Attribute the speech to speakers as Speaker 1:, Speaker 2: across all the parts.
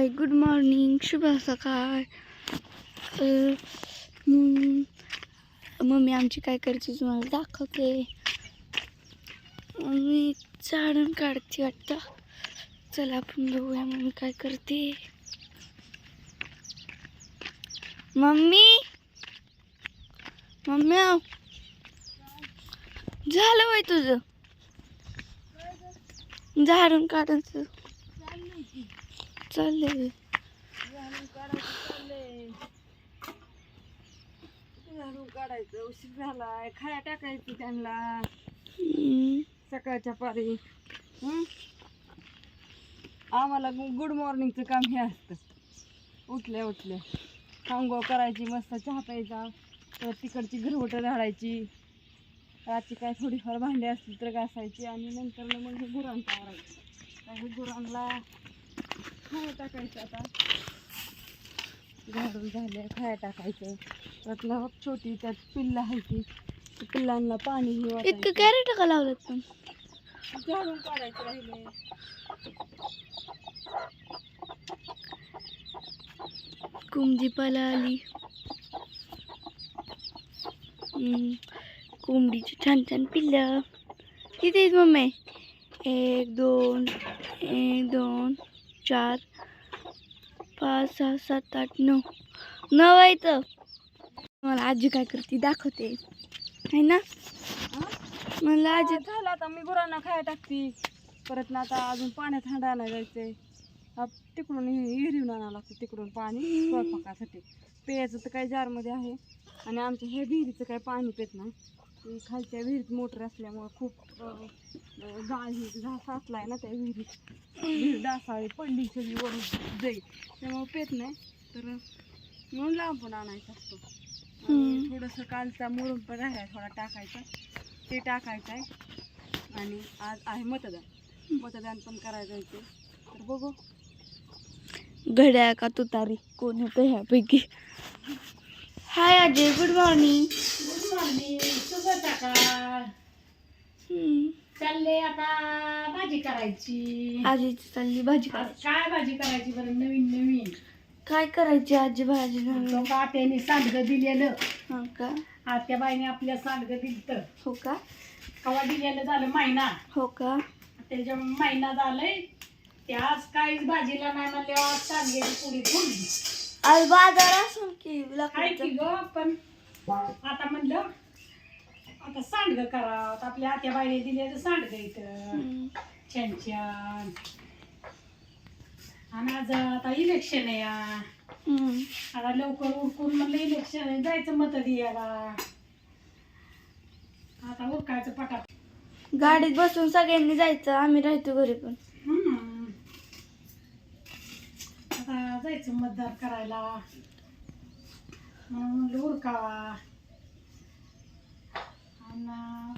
Speaker 1: हाय, good morning, शुभ सकाळ. Mummy आमची काय करते तुम्हाला दाखवते. मम्मी झाडून काढते वाटतं. चला आपण बघूया मम्मी काय करते. मम्मी मम्मी झालं वय तुझं झाडून काढायचं चाललंय.
Speaker 2: झाडून काढायचं उशीर झालाय. खाया टाकायची त्यांना सकाळच्या पारी. आम्हाला गुड मॉर्निंगचं काम हे असतं. उठल्या उठल्या आंघोळ करायची, मस्त चहा प्यायचा, परत तिकडची घरवटं झाडायची, रातची काय थोडीफार भांडी असली तर घासायची आणि नंतर मग हे गुरांना आवरायचं. काही गुरांना खाया टाकायचं. आता झाडून झालं खाया टाकायचं. त्यातलं छोटी त्यात पिल्लं आहे ती पिल्लांना पाणी
Speaker 1: इतकं कॅरेट का लावलं पण
Speaker 2: झाडून काढायचं राहिले.
Speaker 1: कोंबडी पळाली. कोंबडीची छान छान पिल्लं किती आहेत मम्मी? 1 2 1 2 4 5 6 7 8 9 9 आहेत. मला आजी काय करते दाखवते है ना. मला आजी
Speaker 2: झालं आता मी गुरांना खाया टाकते. परत ना आता अजून पाण्यात हांडा आणायला जायचंय. तिकडून विहिरीहून आणावं लागतं तिकडून पाणी स्वयंपाकासाठी. प्यायचं तर काही जारमध्ये आहे आणि आमच्या हे विहिरीचं काही पाणी पित नाही. ती खालच्या विहिरीत मोटर असल्यामुळं खूप साचलाय ना त्या विहिरीत. विहीर डासाळी पडली सगळी वरून जाईल त्यामुळे पेत नाही. तर म्हणून लांबून आणायचं असतो. आणि थोडंसं कालचा मुरुम पण राहिला थोडा टाकायचा, ते टाकायचं आहे. आणि आज आहे मतदान पण करायला जायचं. तर बघू
Speaker 1: घड्याळ का तुतारी कोण होतं ह्यापैकी. हाय आजी, गुड मॉर्निंग.
Speaker 3: गुड मॉर्निंग, शुभ सकाळ. चालले आता भाजी करायची.
Speaker 1: आजी चालली भाजी
Speaker 3: आज
Speaker 1: करायची.
Speaker 3: काय भाजी करायची बरं? नवीन नवीन
Speaker 1: काय करायची आजी भाजी नवीन?
Speaker 3: लोक आत्याने सांडगं दिलेलं.
Speaker 1: हो का?
Speaker 3: आत्या बाईने आपल्या सांडगं दिलं.
Speaker 1: हो का?
Speaker 3: कवा दिलेलं झालं महिना.
Speaker 1: हो का?
Speaker 3: त्याच्या महिना झालंय. ते आज काहीच भाजीला नाही म्हणले. आज सांडग्याची पुडी फुडली.
Speaker 1: आज बाजार असून की
Speaker 3: काय की ग, पण आता म्हणलं आता सांडगं करावं. आपल्या आत्या बाईने दिलेलं सांडगं इथं छान छान. आणि आज आता इलेक्शन आहे. आता लवकर उरकून म्हणलं इलेक्शन आहे, जायचं मत द्यायला. आता उरकायचं पटात.
Speaker 1: गाडीत बसून सगळ्यांनी जायचं, आम्ही राहतो घरी पण.
Speaker 3: आता जायचं मतदान करायला म्हणून म्हणलं उरकावा. आणि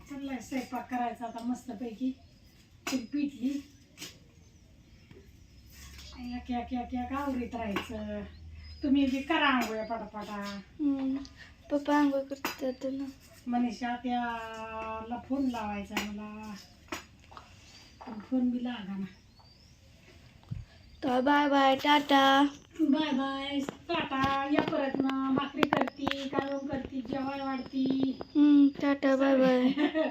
Speaker 3: चाललाय स्वयंपाक करायचा आता मस्तपैकी. ती पिठली एक एक एक एक आवरीत राहायचं. तुम्ही बी करा आंघोळ्या पटापटा.
Speaker 1: पप्पा आंघोळ करतात ना.
Speaker 3: मनीषा त्याला फोन लावायचा मला, पण फोन बी लागा ना.
Speaker 1: तर bye bye, tata.
Speaker 3: Bye bye, tata. या परत ना. भाकरी करती, कालवण करती, जेवाय वाढती.
Speaker 1: Tata, bye bye.